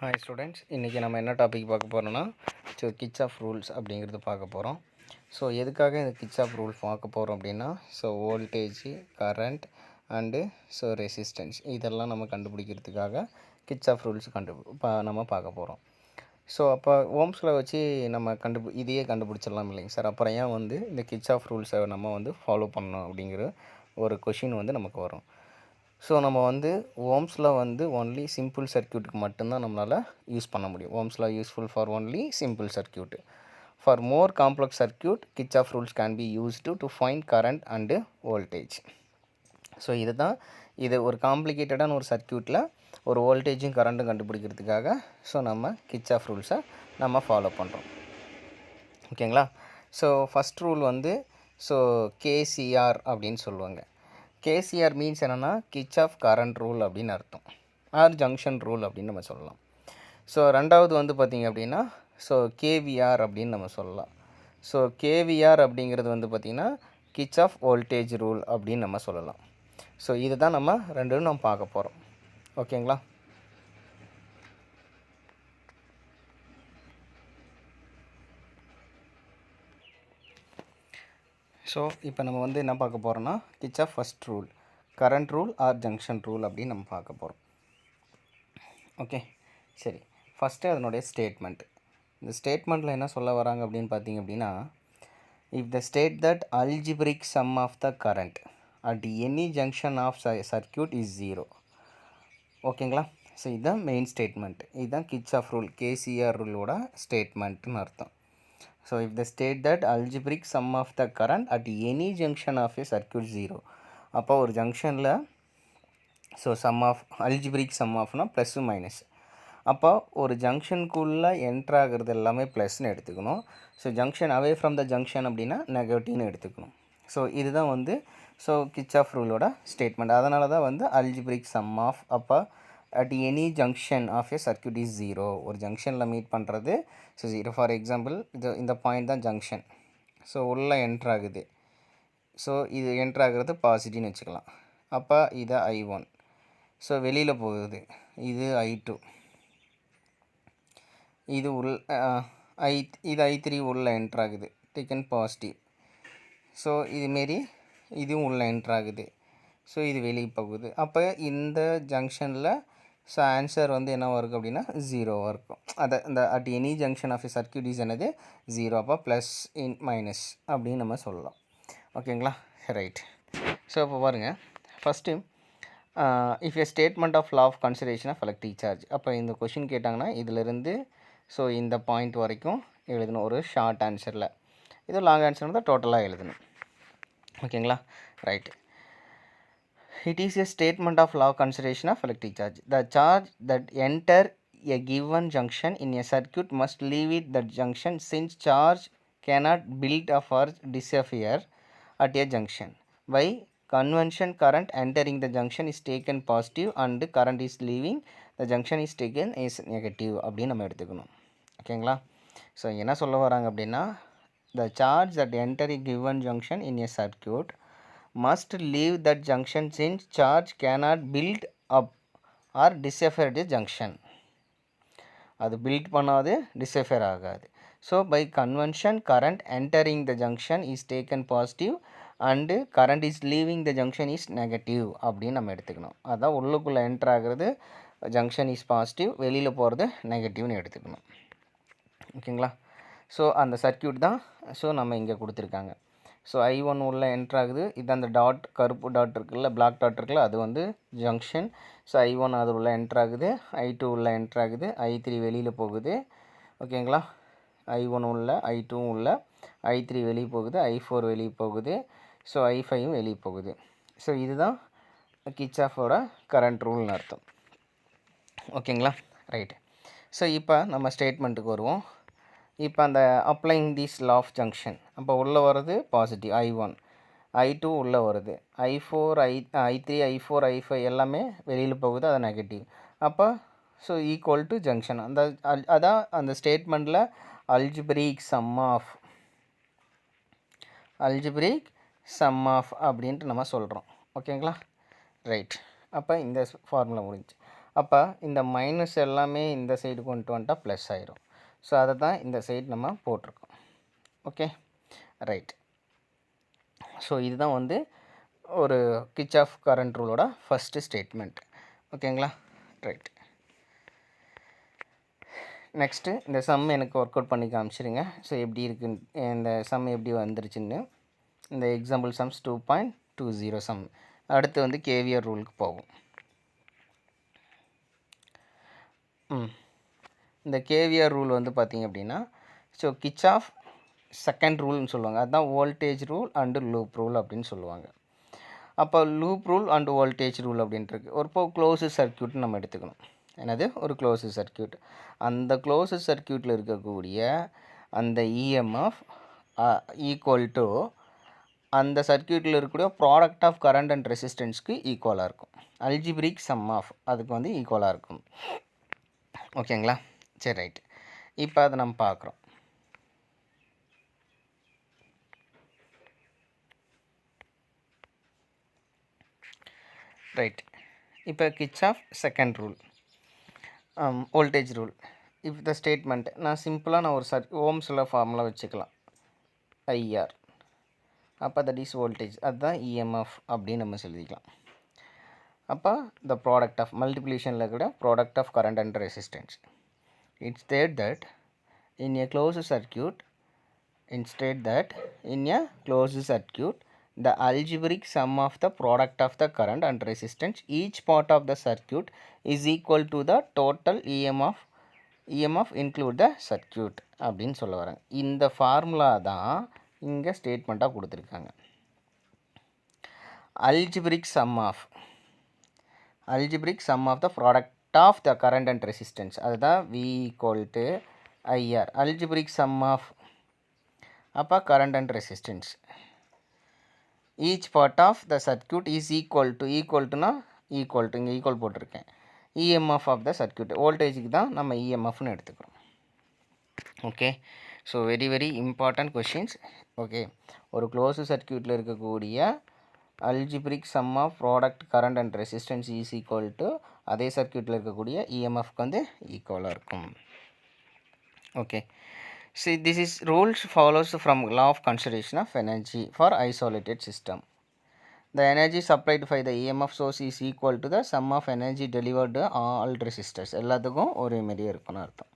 Hi students, இன்றைக்கி நம்ம என்ன டாபிக் பார்க்க போகிறோன்னா கிர்ச்சாஃப் ரூல்ஸ் அப்படிங்கிறது பார்க்க போகிறோம். ஸோ எதுக்காக இந்த கிர்ச்சாஃப் ரூல் பார்க்க போகிறோம் அப்படின்னா, வோல்டேஜ், கரண்ட் அண்டு ரெசிஸ்டன்ஸ் இதெல்லாம் நம்ம கண்டுபிடிக்கிறதுக்காக கிர்ச்சாஃப் ரூல்ஸ் நம்ம பார்க்க போகிறோம். ஸோ அப்போ ஓம்ஸில் வச்சு நம்ம இதையே கண்டுபிடிச்சிடலாம் இல்லைங்க சார். அப்புறம் ஏன் இந்த கிர்ச்சாஃப் ரூல்ஸை நம்ம ஃபாலோ பண்ணணும் அப்படிங்கிற ஒரு கொஷின் நமக்கு வரும். ஸோ நம்ம ஓம்ஸில் ஒன்லி சிம்பிள் சர்க்யூட்டுக்கு மட்டும்தான் நம்மளால் யூஸ் பண்ண முடியும். ஓம்ஸில் useful for only simple circuit. For more complex circuit Kirchhoff rules can be used to find current and voltage. So இது ஒரு காம்ப்ளிகேட்டடான ஒரு சர்க்யூட்டில் ஒரு வோல்டேஜும் கரண்ட்டும் கண்டுபிடிக்கிறதுக்காக நம்ம கிர்ச்சாஃப் ரூல்ஸை நம்ம ஃபாலோ பண்ணுறோம். ஓகேங்களா. ஸோ ஃபஸ்ட் ரூல் கேசிஆர் அப்படின்னு சொல்லுவாங்க. கேசிஆர் மீன்ஸ் என்னென்னா கிர்ச்சாஃப் கரண்ட் ரூல் அப்படின்னு அர்த்தம், ஆர் ஜங்ஷன் ரூல் அப்படின்னு நம்ம சொல்லலாம். ஸோ ரெண்டாவது பார்த்திங்க அப்படின்னா கேவிஆர் அப்படின்னு நம்ம சொல்லலாம். ஸோ கேவிஆர் அப்படிங்கிறது பார்த்திங்கன்னா கிர்ச்சாஃப் வோல்டேஜ் ரூல் அப்படின்னு நம்ம சொல்லலாம். ஸோ இது தான் நம்ம ரெண்டும் நம்ம பார்க்க போகிறோம். ஓகேங்களா. ஸோ இப்போ நம்ம என்ன பார்க்க போகிறோன்னா Kirchhoff first rule, current rule or junction rule அப்படின்னு நம்ம பார்க்க போகிறோம். ஓகே, சரி. ஃபஸ்ட்டு அதனுடைய ஸ்டேட்மெண்ட். இந்த ஸ்டேட்மெண்ட்டில் என்ன சொல்ல வராங்க அப்படின்னு பார்த்தீங்க அப்படின்னா, if the state that algebraic sum of the current at any junction of circuit is 0. ஓகேங்களா. ஸோ இதுதான் மெயின் ஸ்டேட்மெண்ட். இதுதான் கிர்ச்சாஃப் ரூல், கேசிஆர் ரூலோட ஸ்டேட்மெண்ட்டுன்னு அர்த்தம். So if the state that algebraic sum of the current at any junction of a circuit 0. அப்போ ஒரு ஜங்ஷனில் sum of algebraic sum ofனா ப்ளஸ்ஸு மைனஸ். அப்போ ஒரு ஜங்ஷனுக்குள்ளே என்ட்ரு ஆகிறது எல்லாமே ப்ளஸ்ன்னு எடுத்துக்கணும். So junction away from the junction அப்படின்னா நெகட்டிவ்னு எடுத்துக்கணும். ஸோ இதுதான் கிர்ச்சாஃப் ரூலோட ஸ்டேட்மெண்ட். அதனால தான் algebraic sum of அப்போ at any junction of a circuit is 0. ஒரு ஜங்ஷனில் மீட் பண்ணுறது 0. ஃபார் எக்ஸாம்பிள் இந்த பாயிண்ட் தான் ஜங்ஷன். ஸோ உள்ளே என்ட்ராகுது. ஸோ இது என்ட்ராகிறது பாசிட்டிவ்னு வச்சுக்கலாம். அப்போ இது I1. ஸோ வெளியில் போகுது, இது I2. இது I3 உள்ளே என்ட்ராகுது, டேக்கன் பாசிட்டிவ். ஸோ இதுமாரி இதுவும் உள்ளே என்ட்ராகுது. ஸோ இது வெளியே போகுது. அப்போ இந்த ஜங்ஷனில் ஆன்சர் என்னவாக இருக்கும் அப்படின்னா 0வாக இருக்கும். இந்த at any junction of a circuit is என்னது 0. அப்போ ப்ளஸ் இன் மைனஸ் அப்படின்னு நம்ம சொல்லலாம். ஓகேங்களா, ரைட். ஸோ இப்போ பாருங்கள், first if a statement of law of conservation of electric charge. அப்போ இந்த கொஷின் கேட்டாங்கன்னா இதிலிருந்து இந்த பாயிண்ட் வரைக்கும் எழுதணும் ஒரு ஷார்ட் ஆன்சரில். இது லாங் ஆன்சர் தான் டோட்டலாக எழுதணும். ஓகேங்களா, right. It is a statement of law of conservation of electric charge. The charge that enter a given junction in a circuit must leave it that junction, since charge cannot build up or disappear at a junction. By convention, current entering the junction is taken positive and current is leaving the junction is taken as negative அப்படின்னு நம்ம எடுத்துக்கணும். ஓகேங்களா. So என்ன சொல்ல வராங்க அப்படின்னா, the charge that enter a given junction in a circuit must leave that junction, since charge cannot build up or disappear the junction. அது build பண்ணாது, டிஸஃபேர் ஆகாது. So by convention current entering the junction is taken positive and current is leaving the junction is negative அப்படின்னு நம்ம எடுத்துக்கணும். அதான் உள்ளுக்குள்ளே enter ஆகிறது junction is positive, வெளியில் போகிறது நெகட்டிவ்னு எடுத்துக்கணும். ஓகேங்களா. ஸோ அந்த சர்க்யூட் தான் நம்ம இங்கே கொடுத்துருக்காங்க. ஸோ I1 உள்ள என்ட்ரு ஆகுது. இது அந்த டாட், கருப்பு டாட் இருக்குல்ல, பிளாக் டாட் இருக்குல்ல, அது ஜங்ஷன். ஸோ I1 அது உள்ள என்ட்ரு ஆகுது, I2 உள்ள என்ட்ரு ஆகுது, I3 வெளியில் போகுது. ஓகேங்களா. I1 உள்ள, I2 உள்ள, I3 வெளியே போகுது, I4 வெளியே போகுது. ஸோ I5 வெளியே போகுது. ஸோ இதுதான் கிர்ச்சாஃபோட கரண்ட் ரூல்னு அர்த்தம். ஓகேங்களா, ரைட்டு. ஸோ இப்போ நம்ம ஸ்டேட்மெண்ட்டுக்கு வருவோம். இப்போ அந்த அப்ளைங் திஸ் லா ஆஃப் ஜங்ஷன். அப்போ உள்ளே வருது பாசிட்டிவ் I1, I2 உள்ளே வருது, I4 I3 I4 I5 எல்லாமே வெளியில் போகுது, அது நெகட்டிவ். அப்போ ஈக்குவல் டு ஜங்ஷன். அதான் அந்த ஸ்டேட்மெண்ட்டில் அல்ஜிப்ரிக் சம் ஆஃப் அப்படின்ட்டு நம்ம சொல்கிறோம். ஓகேங்களா, ரைட். அப்போ இந்த ஃபார்முலா முடிஞ்சு. அப்போ இந்த மைனஸ் எல்லாமே இந்த சைடு கொண்டு வந்துட்டால் ப்ளஸ் ஆயிரும். ஸோ அதை தான் இந்த சைடு நம்ம போட்டிருக்கோம். Okay, right. ஸோ இதுதான் வந்து ஒரு கிர்ச்சாஃப் கரண்ட் ரூலோட ஃபஸ்ட்டு ஸ்டேட்மெண்ட். ஓகேங்களா, ரைட். நெக்ஸ்ட்டு இந்த சம் எனக்கு ஒர்க் அவுட் பண்ணி காமிச்சிருங்க. ஸோ எப்படி இருக்குன்னு, இந்த சம் எப்படி வந்துருச்சுன்னு. இந்த எக்ஸாம்பிள் சம்ஸ் 2.20 சம். அடுத்து வந்து கேவிஆர் ரூலுக்கு போகும். இந்த கேவிஆர் ரூல் வந்து பார்த்திங்க அப்படின்னா, ஸோ கிர்ச்சாஃப் செகண்ட் ரூல்னு சொல்லுவாங்க. அதுதான் voltage rule and loop rule அப்படின்னு சொல்லுவாங்க. அப்போ loop rule and voltage rule அப்படின்ட்டுருக்கு. ஒரு க்ளோஸ்டு சர்க்யூட்னு நம்ம எடுத்துக்கணும். என்னது, ஒரு க்ளோஸ்டு சர்க்யூட். அந்த க்ளோஸ்டு சர்க்யூட்டில் இருக்கக்கூடிய அந்த இஎம்எஃப் ஈக்குவல் டு அந்த சர்க்யூட்டில் இருக்கக்கூடிய ப்ராடக்ட் ஆஃப் கரண்ட் அண்ட் ரெசிஸ்டன்ஸ்க்கு ஈக்குவலாக இருக்கும். அல்ஜிப்ரிக் சம் ஆஃப் அதுக்கு வந்து ஈக்குவலாக இருக்கும். ஓகேங்களா, சரி, ரைட். இப்போ அதை நம்ம பார்க்குறோம். ரைட். இப்போ Kirchhoff second rule, voltage rule. If the statement நான் சிம்பிளாக ஒரு ஓம்ஸில் ஃபார்முலா வச்சுக்கலாம். ஐஆர், அப்போ தட் இஸ் வோல்டேஜ், அதுதான் இஎம்எஃப் அப்படின்னு நம்ம எழுதிக்கலாம். அப்போ த ப்ராடக்ட் ஆஃப் மல்டிப்ளிகேஷனில் கூட product of current and resistance. It states that in a closed circuit, the algebraic sum of the product of the current and resistance each part of the circuit is equal to the total EMF include the circuit அப்படின்னு சொல்ல வராங்க. இந்த formula தான் இங்கே ஸ்டேட்மெண்ட்டாக கொடுத்துருக்காங்க. algebraic sum of the product of the current and resistance, அதுதான் V equal to IR. algebraic sum of அப்போ current and resistance each part of the circuit is equal to இங்கே ஈக்குவல் போட்டிருக்கேன். EMF of the circuit, வோல்டேஜுக்கு தான் நம்ம EMFன்னு எடுத்துக்கிறோம். Okay, so very very important questions. Okay, ஒரு க்ளோஸ்டு சர்க்யூட்டில் இருக்கக்கூடிய algebraic sum of product current and resistance is equal to அதே சர்க்யூட்டில் இருக்கக்கூடிய இஎம்எஃப்க்கு வந்து ஈக்குவலாக இருக்கும். Okay, see this is rules follows from law of conservation of energy for isolated system. The energy supplied by the EMF source is equal to the sum of energy delivered to all resistors. எல்லாத்துக்கும் ஒரே மாதிரியே இருக்குன்னு அர்த்தம்.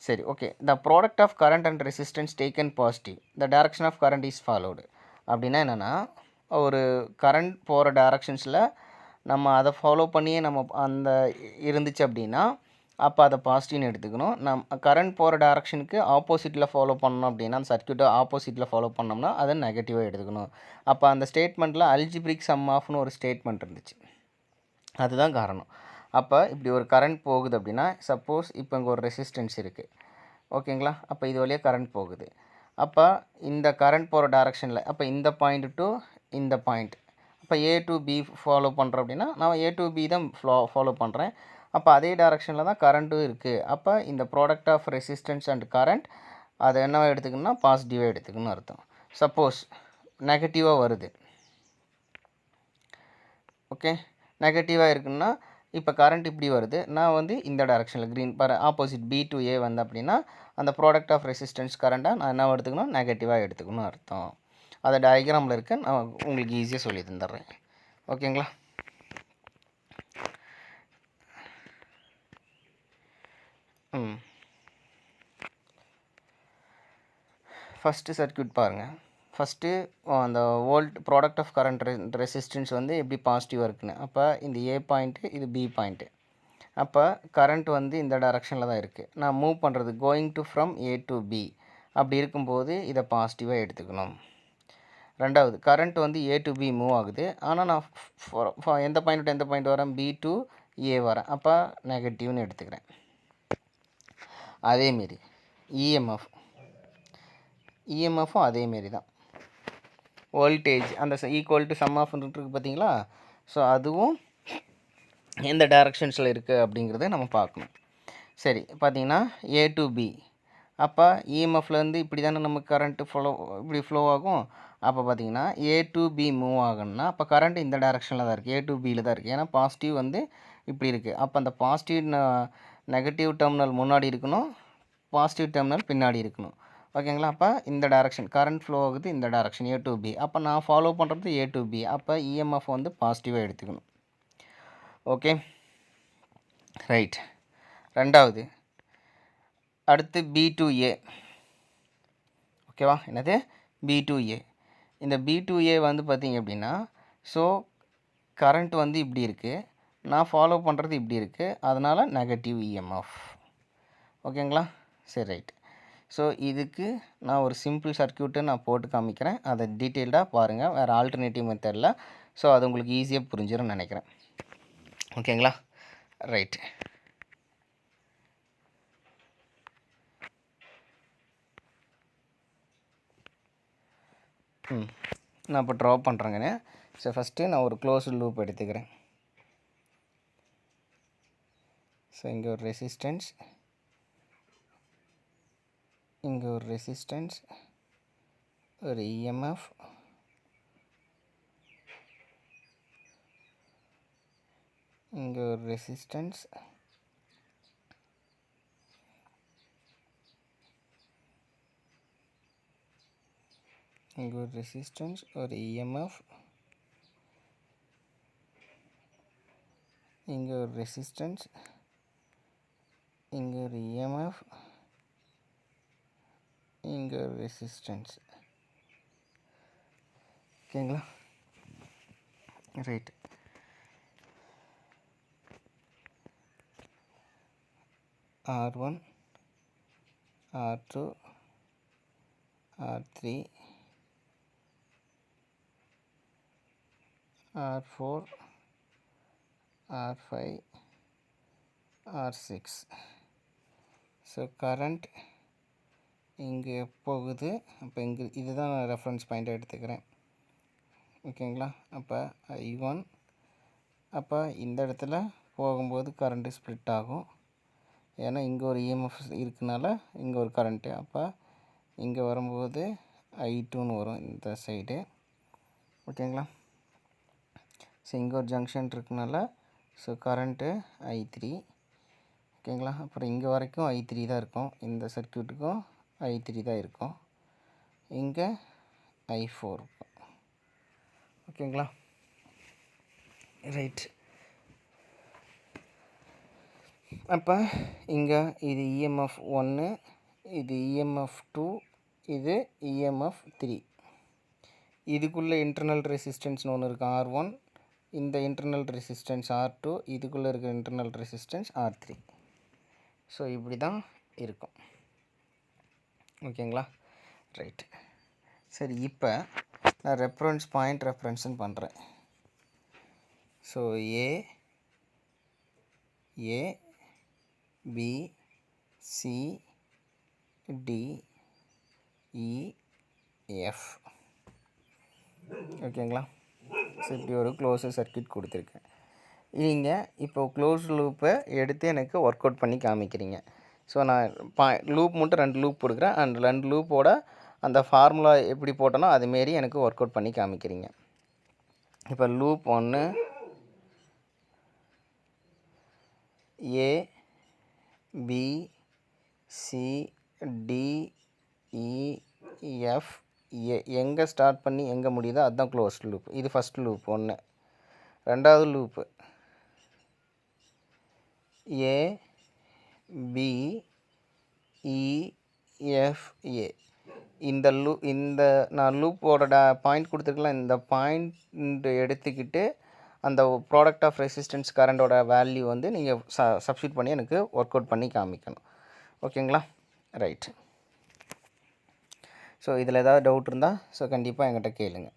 சரி, okay. The product of current and resistance taken positive, the direction of current is followed. அப்படின்னா என்னென்னா, ஒரு current போகிற டைரக்ஷன்ஸில் நம்ம அதை ஃபாலோ பண்ணியே நம்ம அந்த இருந்துச்சு அப்படின்னா அப்போ அதை பாசிட்டிவ்னு எடுத்துக்கணும். கரண்ட் போகிற டைரக்ஷனுக்கு ஆப்போசிட்டில் ஃபாலோ பண்ணோம் அப்படின்னா, அந்த சர்க்யூட்டை ஆப்போசிட்டில் ஃபாலோ பண்ணோம்னா அதை நெகட்டிவாக எடுத்துக்கணும். அப்போ அந்த ஸ்டேட்மெண்ட்டில் அல்ஜிப்ரிக் சம் ஆஃப்னு ஒரு ஸ்டேட்மெண்ட் இருந்துச்சு, அதுதான் காரணம். அப்போ இப்படி ஒரு கரண்ட் போகுது அப்படின்னா, சப்போஸ் இப்போ இங்கே ஒரு ரெசிஸ்டன்ஸ் இருக்குது, ஓகேங்களா. அப்போ இது வழியாக கரண்ட் போகுது. அப்போ இந்த கரண்ட் போகிற டைரக்ஷனில் அப்போ இந்த பாயிண்ட் டு இந்த பாயிண்ட், அப்போ ஏ டு பி ஃபாலோ பண்ணுறோம் அப்படின்னா நான் ஏ டு பி தான் ஃபாலோ பண்ணுறேன். அப்போ அதே டைரக்ஷனில் தான் கரண்ட்டும் இருக்குது. அப்போ இந்த product of resistance and current அதை என்னவாக எடுத்துக்கணும்னா பாசிட்டிவாக எடுத்துக்கணும்னு அர்த்தம். சப்போஸ் நெகட்டிவாக வருது, ஓகே, நெகட்டிவாக இருக்குன்னா இப்போ கரண்ட் இப்படி வருது, நான் வந்து இந்த டைரக்ஷனில் க்ரீன் ஆப்போசிட் பி டு ஏ வந்து அப்படின்னா அந்த ப்ராடக்ட் ஆஃப் ரெசிஸ்டன்ஸ் கரண்ட்டாக நான் என்ன எடுத்துக்கணும், நெகட்டிவாக எடுத்துக்கணும்னு அர்த்தம். அதை டயக்ராமில் இருக்க நான் உங்களுக்கு ஈஸியாக சொல்லி தந்துடுறேன். ஓகேங்களா. ஃபஸ்ட்டு சர்க்யூட் பாருங்கள். ஃபஸ்ட்டு அந்த ப்ராடக்ட் ஆஃப் கரண்ட் ரெசிஸ்டன்ஸ் வந்து எப்படி பாசிட்டிவாக இருக்குன்னு. அப்போ இந்த ஏ பாயிண்ட்டு, இது பி பாயிண்ட்டு. அப்போ கரண்ட் வந்து இந்த டைரக்ஷனில் தான் இருக்குது. நான் மூவ் பண்ணுறது going to from A to B, அப்படி இருக்கும்போது இதை பாசிட்டிவாக எடுத்துக்கணும். ரெண்டாவது, கரண்ட் வந்து ஏ டு பி மூவ் ஆகுது, ஆனால் நான் எந்த பாயிண்ட் வரேன், பி டு ஏ வரேன், அப்போ நெகட்டிவ்னு எடுத்துக்கிறேன். அதேமாரி இஎம்எஃப்பும் அதேமாரி தான். வோல்டேஜ் அந்த ஈக்குவல் டு சம் ஆஃப் இருக்குது பார்த்தீங்களா. ஸோ அதுவும் எந்த டைரக்ஷன்ஸில் இருக்குது அப்படிங்கிறத நம்ம பார்க்கணும். சரி, பார்த்திங்கன்னா ஏ டு பி, அப்போ இஎம்எஃப்லேருந்து இப்படி தானே நமக்கு கரண்ட்டு இப்படி ஃப்ளோ ஆகும். அப்போ பார்த்திங்கன்னா ஏ டு பி மூவ் ஆகணும்னா அப்போ கரண்ட் இந்த டைரக்ஷனில் தான் இருக்குது, ஏ டு பியில் தான் இருக்குது. ஏன்னா பாசிட்டிவ் வந்து இப்படி இருக்குது. அப்போ அந்த பாசிட்டிவ் நெகட்டிவ் டெர்மினல் முன்னாடி இருக்கணும், பாசிட்டிவ் டெர்மினல் பின்னாடி இருக்கணும். ஓகேங்களா? அப்போ இந்த டைரக்ஷன் கரண்ட் ஃப்ளோ ஆகுது, இந்த டைரக்ஷன் A to B. அப்போ நான் ஃபாலோ பண்ணுறது A to B. அப்போ EMF வந்து பாசிட்டிவாக எடுத்துக்கணும். Okay, right. ரெண்டாவது அடுத்து B to A. ஓகேவா? என்னது B to A. இந்த B to A வந்து பார்த்திங்க அப்படின்னா, ஸோ கரண்ட் வந்து இப்படி இருக்குது, நான் ஃபாலோ பண்ணுறது இப்படி இருக்குது, அதனால் நெகட்டிவ் EMF. ஓகேங்களா? சரி, ரைட். ஸோ இதுக்கு நான் ஒரு சிம்பிள் சர்க்யூட்டை நான் போட்டு காமிக்கிறேன், அதை டீட்டெயில்டாக பாருங்கள், வேறு ஆல்டர்னேட்டிவ் மெத்தடில். ஸோ அது உங்களுக்கு ஈஸியாக புரிஞ்சிடும்னு நினைக்கிறேன். ஓகேங்களா? ரைட். நான் இப்போ ட்ரா பண்ணுறேங்கண்ணே. ஸோ ஃபஸ்ட்டு நான் ஒரு க்ளோஸ்டு லூப் எடுத்துக்கிறேன். ஸோ இங்கே ஒரு ரெசிஸ்டன்ஸ், இங்கே ஒரு ரெசிஸ்டன்ஸ், ஒரு EMF, இங்கே ஒரு ரெசிஸ்டன்ஸ், இங்கே ஒரு ரெசிஸ்டன்ஸ், ஒரு EMF, இங்கே ஒரு ரெசிஸ்டன்ஸ், இங்கே ஒரு EMF, இங்கே ஒரு ரெசிஸ்டன்ஸ். ஓகேங்களா? Right. R1, R2, R3, R4, R5, R6. So current இங்கே போகுது. அப்போ இங்கே இதுதான் நான் ரெஃபரன்ஸ் பாயிண்ட்டை எடுத்துக்கிறேன். ஓகேங்களா? அப்போ I1, அப்போ இந்த இடத்துல போகும்போது கரண்ட்டு ஸ்ப்ளிட் ஆகும், ஏன்னா இங்கே ஒரு EMF இருக்கனால இங்கே ஒரு கரண்ட்டு. அப்போ இங்கே வரும்போது I2ன்னு வரும் இந்த சைடு. ஓகேங்களா? ஸோ இங்கே ஒரு ஜங்ஷன் இருக்கனால ஸோ கரண்ட்டு I3. ஓகேங்களா? அப்புறம் இங்கே வரைக்கும் I3 தான் இருக்கும், இந்த சர்க்யூட்டுக்கும் I3 தான் இருக்கும், இங்கே I4 இருக்கும். ஓகேங்களா? ரைட். அப்போ இங்கே இது EMF 1, இது EMF 2, இது EMF 3. இதுக்குள்ளே இன்டர்னல் ரெசிஸ்டன்ஸ்னு ஒன்று இருக்குது R1, இந்த இன்டர்னல் ரெசிஸ்டன்ஸ் R2, இதுக்குள்ளே இருக்கிற இன்டர்னல் ரெசிஸ்டன்ஸ் R3. ஸோ இப்படி தான் இருக்கும். ஓகேங்களா? ரைட். சரி, இப்போ நான் ரெஃபரன்ஸ் பாயிண்ட் ரெஃபரன்ஸ்னு பண்ணுறேன். So A, B, C, D, E, F. ஓகேங்களா? ஸோ இப்படி ஒரு க்ளோஸ்டு சர்க்யூட் கொடுத்துருக்கேன். நீங்கள் இப்போ க்ளோஸ் லூப்பை எடுத்து எனக்கு ஒர்க் அவுட் பண்ணி காமிக்கிறீங்க. ஸோ நான் லூப் மட்டும் 2 லூப் கொடுக்குறேன், அண்ட் 2 லூப்போட அந்த ஃபார்முலா எப்படி போட்டனோ அதுமாரி எனக்கு ஒர்க் அவுட் பண்ணி காமிக்கிறீங்க. இப்போ loop 1 A, B, C, D, E, F, A. எங்கே ஸ்டார்ட் பண்ணி எங்கே முடியுதோ அதுதான் க்ளோஸ்ட் லூப். இது ஃபஸ்ட் லூப் 1. ரெண்டாவது loop A, B, E, F, A. இந்த நான் லூப்போட பாயிண்ட் கொடுத்துருக்கலாம், இந்த பாயிண்ட் எடுத்துக்கிட்டு அந்த ப்ராடக்ட் ஆஃப் ரெசிஸ்டன்ஸ் கரண்டோட வேல்யூ வந்து நீங்கள் சப்ஸ்டியூட் பண்ணி எனக்கு ஒர்க் அவுட் பண்ணி காமிக்கணும். ஓகேங்களா? ரைட். ஸோ இதில் ஏதாவது டவுட் இருந்தால் ஸோ கண்டிப்பாக என்கிட்ட கேளுங்க.